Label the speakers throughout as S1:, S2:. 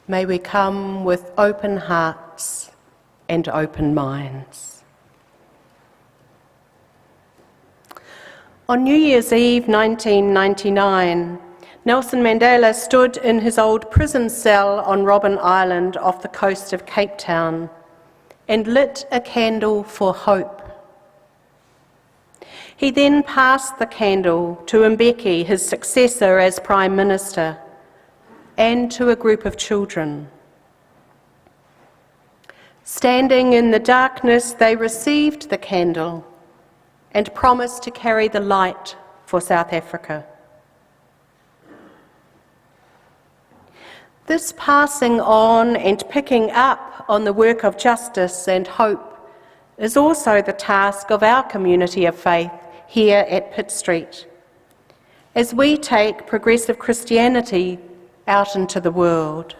S1: May we come with open hearts and open minds. On New Year's Eve 1999, Nelson Mandela stood in his old prison cell on Robben Island off the coast of Cape Town and lit a candle for hope. He then passed the candle to Mbeki, his successor as Prime Minister, and to a group of children. Standing in the darkness, they received the candle and promised to carry the light for South Africa. This passing on and picking up on the work of justice and hope is also the task of our community of faith here at Pitt Street, as we take progressive Christianity out into the world.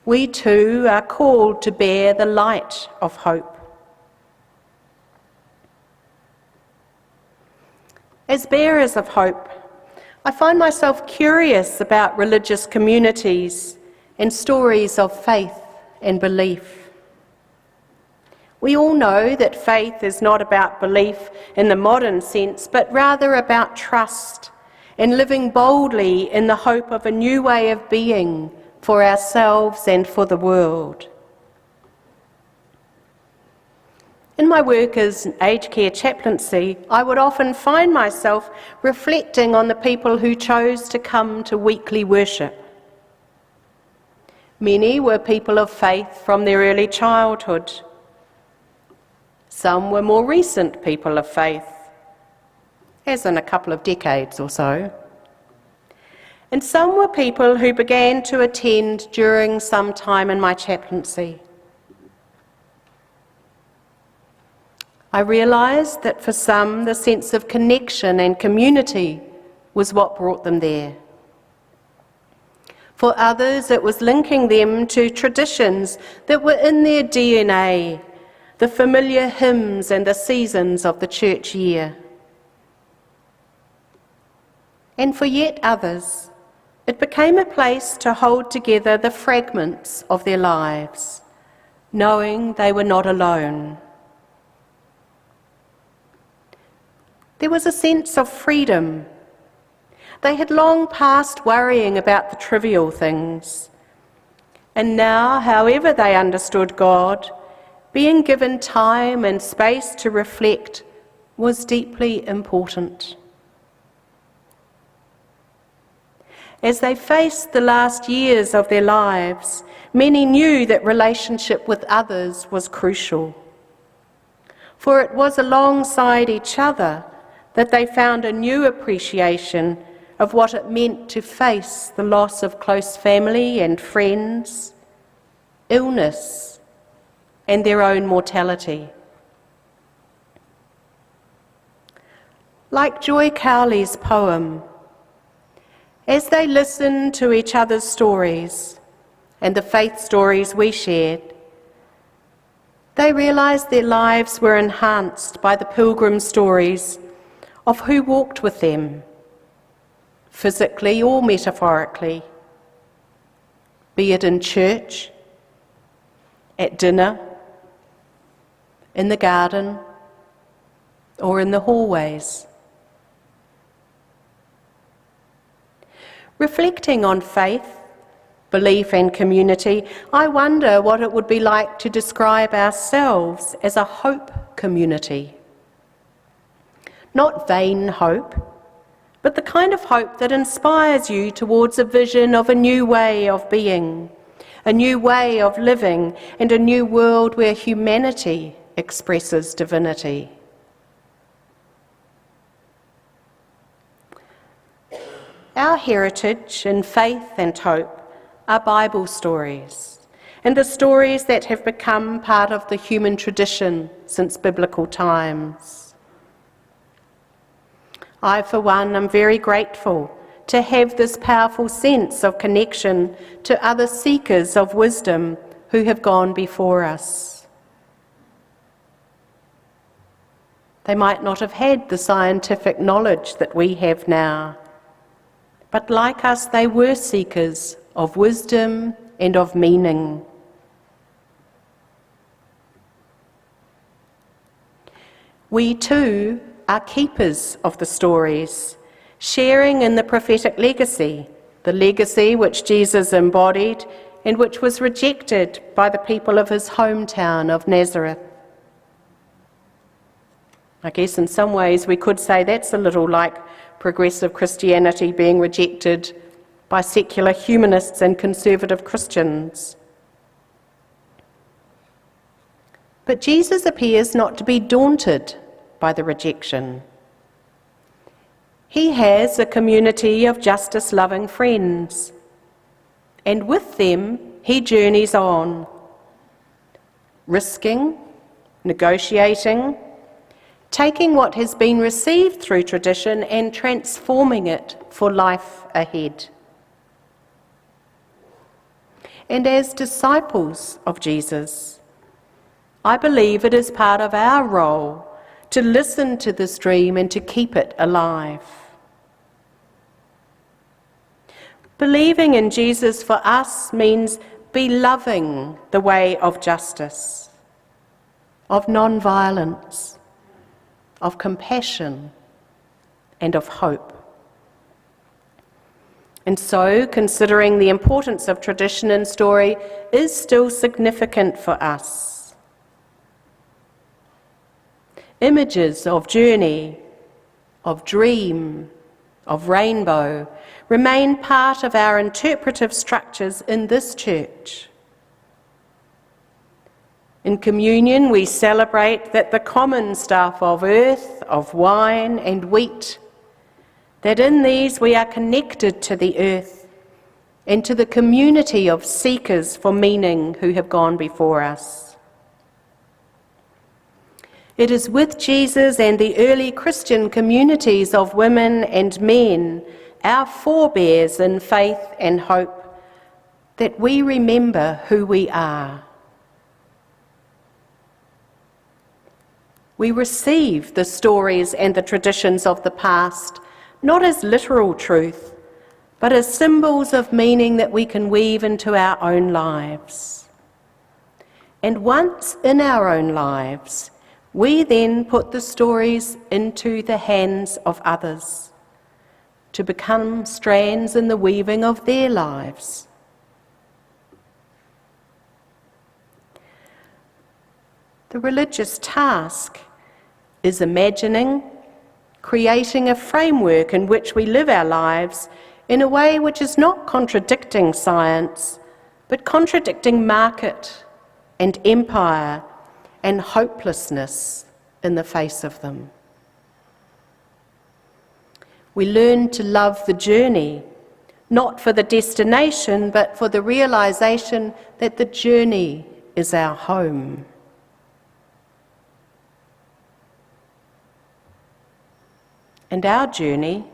S1: We too are called to bear the light of hope. As bearers of hope, I find myself curious about religious communities and stories of faith and belief. We all know that faith is not about belief in the modern sense, but rather about trust and living boldly in the hope of a new way of being for ourselves and for the world. In my work as aged care chaplaincy, I would often find myself reflecting on the people who chose to come to weekly worship. Many were people of faith from their early childhood. Some were more recent people of faith, as in a couple of decades or so. And some were people who began to attend during some time in my chaplaincy. I realised that for some, the sense of connection and community was what brought them there. For others, it was linking them to traditions that were in their DNA, the familiar hymns and the seasons of the church year. And for yet others, it became a place to hold together the fragments of their lives, knowing they were not alone. There was a sense of freedom. They had long passed worrying about the trivial things. And now, however they understood God, being given time and space to reflect was deeply important. As they faced the last years of their lives, many knew that relationship with others was crucial. For it was alongside each other that they found a new appreciation of what it meant to face the loss of close family and friends, illness, and their own mortality. Like Joy Cowley's poem, as they listened to each other's stories and the faith stories we shared, they realised their lives were enhanced by the pilgrim stories of who walked with them, physically or metaphorically, be it in church, at dinner, in the garden, or in the hallways. Reflecting on faith, belief and community, I wonder what it would be like to describe ourselves as a hope community. Not vain hope, but the kind of hope that inspires you towards a vision of a new way of being, a new way of living, and a new world where humanity expresses divinity. Our heritage in faith and hope are Bible stories, and the stories that have become part of the human tradition since biblical times. I, for one, am very grateful to have this powerful sense of connection to other seekers of wisdom who have gone before us. They might not have had the scientific knowledge that we have now, but like us, they were seekers of wisdom and of meaning. We too are keepers of the stories, sharing in the prophetic legacy, the legacy which Jesus embodied and which was rejected by the people of his hometown of Nazareth. I guess in some ways we could say that's a little like progressive Christianity being rejected by secular humanists and conservative Christians. But Jesus appears not to be daunted by the rejection. He has a community of justice-loving friends, and with them he journeys on, risking, negotiating, taking what has been received through tradition and transforming it for life ahead. And as disciples of Jesus, I believe it is part of our role to listen to this dream and to keep it alive. Believing in Jesus for us means be loving the way of justice, of non-violence, of compassion, and of hope. And so, considering the importance of tradition and story is still significant for us. Images of journey, of dream, of rainbow remain part of our interpretive structures in this church. In communion, we celebrate that the common stuff of earth, of wine and wheat, that in these we are connected to the earth and to the community of seekers for meaning who have gone before us. It is with Jesus and the early Christian communities of women and men, our forebears in faith and hope, that we remember who we are. We receive the stories and the traditions of the past, not as literal truth, but as symbols of meaning that we can weave into our own lives. And once in our own lives, we then put the stories into the hands of others to become strands in the weaving of their lives. The religious task is imagining, creating a framework in which we live our lives in a way which is not contradicting science, but contradicting market and empire and hopelessness in the face of them. We learn to love the journey, not for the destination, but for the realization that the journey is our home. And our journey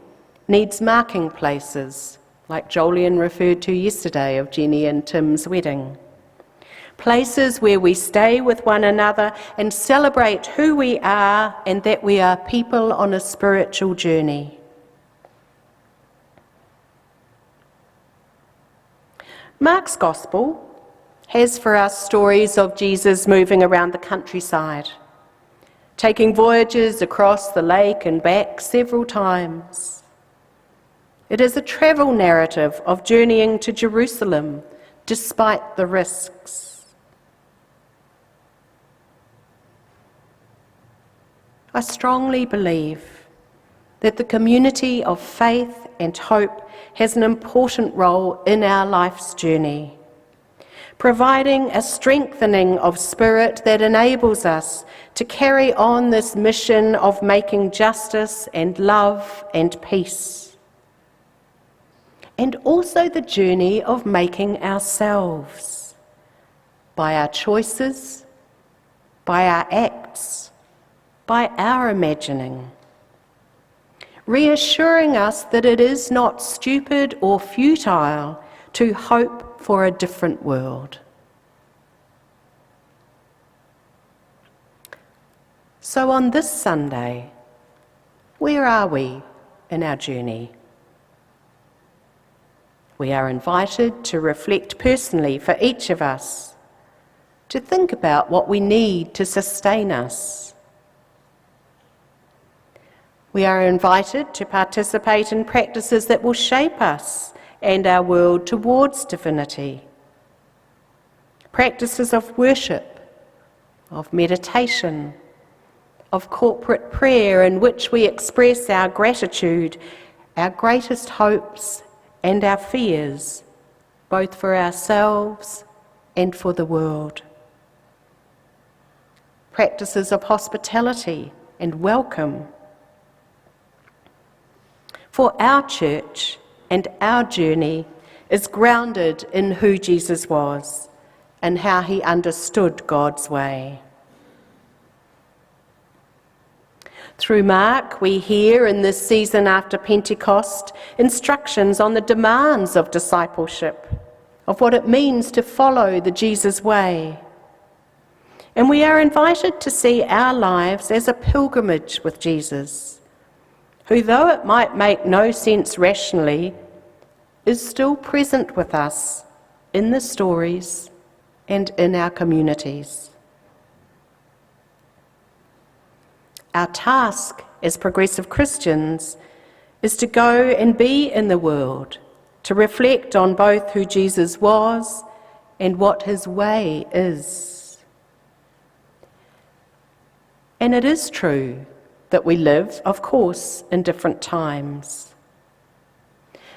S1: needs marking places, like Jolyon referred to yesterday of Jenny and Tim's wedding. Places where we stay with one another and celebrate who we are and that we are people on a spiritual journey. Mark's Gospel has for us stories of Jesus moving around the countryside, taking voyages across the lake and back several times. It is a travel narrative of journeying to Jerusalem despite the risks. I strongly believe that the community of faith and hope has an important role in our life's journey, providing a strengthening of spirit that enables us to carry on this mission of making justice and love and peace, and also the journey of making ourselves, by our choices, by our acts, by our imagining, reassuring us that it is not stupid or futile to hope for a different world. So on this Sunday, where are we in our journey? We are invited to reflect personally for each of us, to think about what we need to sustain us. We are invited to participate in practices that will shape us and our world towards divinity. Practices of worship, of meditation, of corporate prayer in which we express our gratitude, our greatest hopes and our fears, both for ourselves and for the world. Practices of hospitality and welcome. For our church and our journey is grounded in who Jesus was and how he understood God's way. Through Mark, we hear in this season after Pentecost instructions on the demands of discipleship, of what it means to follow the Jesus way. And we are invited to see our lives as a pilgrimage with Jesus, who, though it might make no sense rationally, is still present with us in the stories and in our communities. Our task as progressive Christians is to go and be in the world, to reflect on both who Jesus was and what his way is. And it is true that we live, of course, in different times.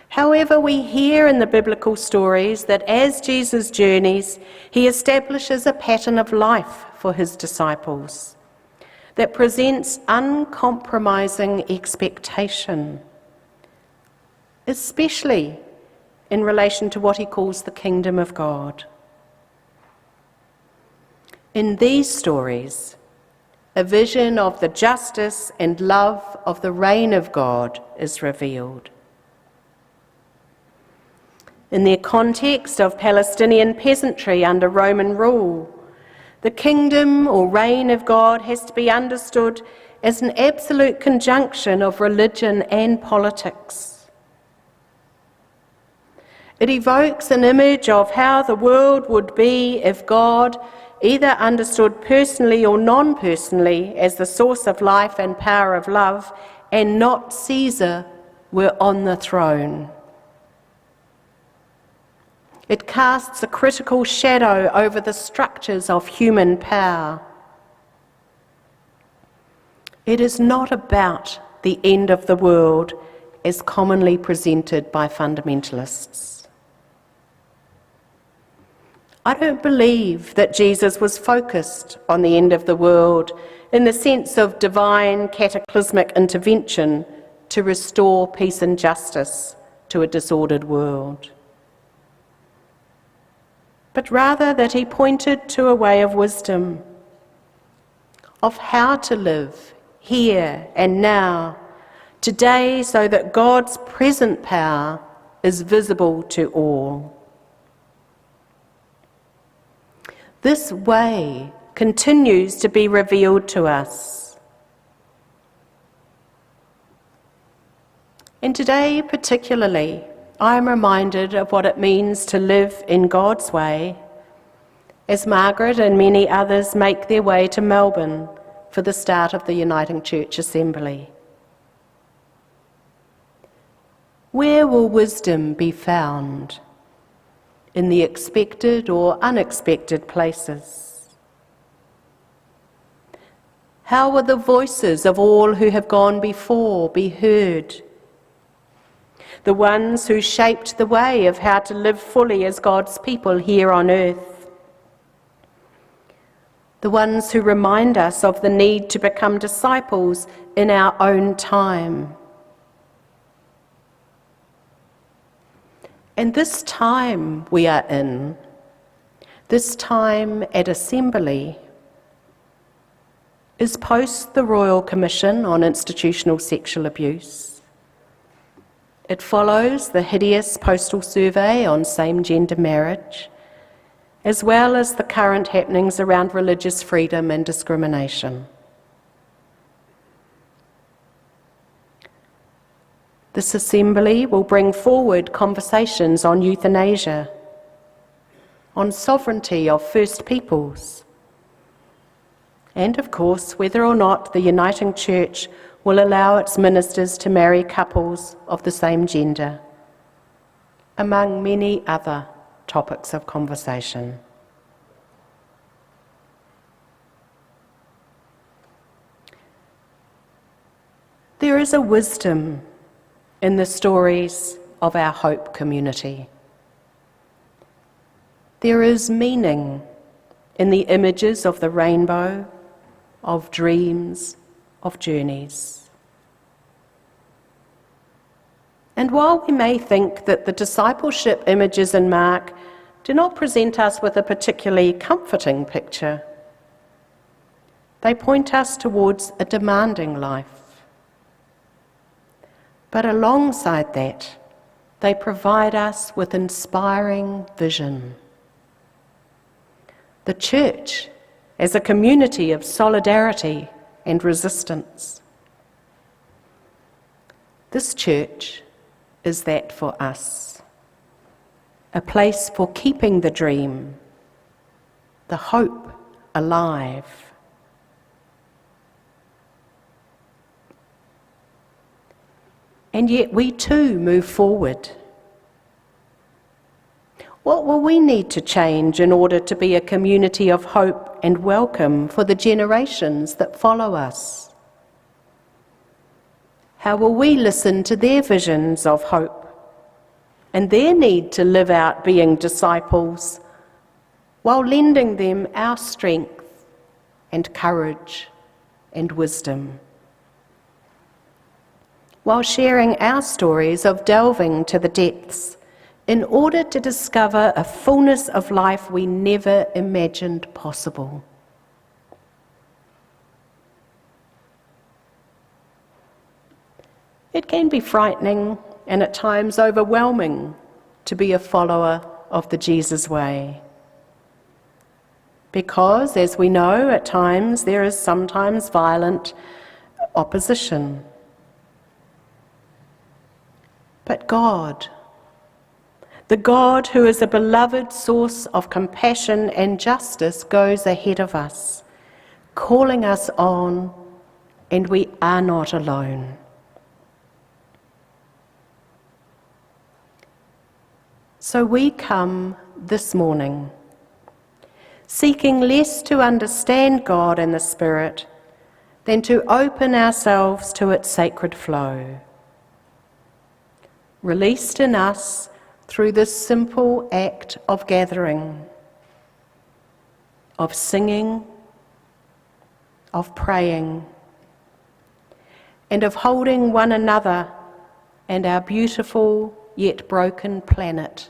S1: However, we hear in the biblical stories that as Jesus journeys, he establishes a pattern of life for his disciples that presents uncompromising expectation, especially in relation to what he calls the kingdom of God. In these stories, a vision of the justice and love of the reign of God is revealed. In their context of Palestinian peasantry under Roman rule, the kingdom or reign of God has to be understood as an absolute conjunction of religion and politics. It evokes an image of how the world would be if God, either understood personally or non-personally as the source of life and power of love, and not Caesar, were on the throne. It casts a critical shadow over the structures of human power. It is not about the end of the world as commonly presented by fundamentalists. I don't believe that Jesus was focused on the end of the world in the sense of divine cataclysmic intervention to restore peace and justice to a disordered world, but rather that he pointed to a way of wisdom, of how to live here and now, today, so that God's present power is visible to all. This way continues to be revealed to us. And today particularly, I am reminded of what it means to live in God's way, as Margaret and many others make their way to Melbourne for the start of the Uniting Church Assembly. Where will wisdom be found? In the expected or unexpected places? How will the voices of all who have gone before be heard? The ones who shaped the way of how to live fully as God's people here on earth. The ones who remind us of the need to become disciples in our own time. And this time we are in, this time at Assembly, is post the Royal Commission on Institutional Sexual Abuse. It follows the hideous postal survey on same-gender marriage, as well as the current happenings around religious freedom and discrimination. This assembly will bring forward conversations on euthanasia, on sovereignty of First Peoples, and of course whether or not the Uniting Church will allow its ministers to marry couples of the same gender, among many other topics of conversation. There is a wisdom in the stories of our Hope community. There is meaning in the images of the rainbow, of dreams, of journeys. And while we may think that the discipleship images in Mark do not present us with a particularly comforting picture, they point us towards a demanding life. But alongside that, they provide us with inspiring vision. The church as a community of solidarity and resistance. This church is that for us, a place for keeping the dream, the hope alive. And yet we too move forward. What will we need to change in order to be a community of hope and welcome for the generations that follow us? How will we listen to their visions of hope and their need to live out being disciples while lending them our strength and courage and wisdom? While sharing our stories of delving to the depths in order to discover a fullness of life we never imagined possible. It can be frightening and at times overwhelming to be a follower of the Jesus way. Because, as we know, at times there is sometimes violent opposition. But God, the God who is a beloved source of compassion and justice, goes ahead of us, calling us on, and we are not alone. So we come this morning, seeking less to understand God and the Spirit than to open ourselves to its sacred flow, released in us through this simple act of gathering, of singing, of praying, and of holding one another and our beautiful yet broken planet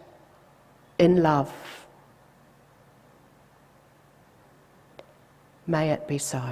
S1: in love. May it be so.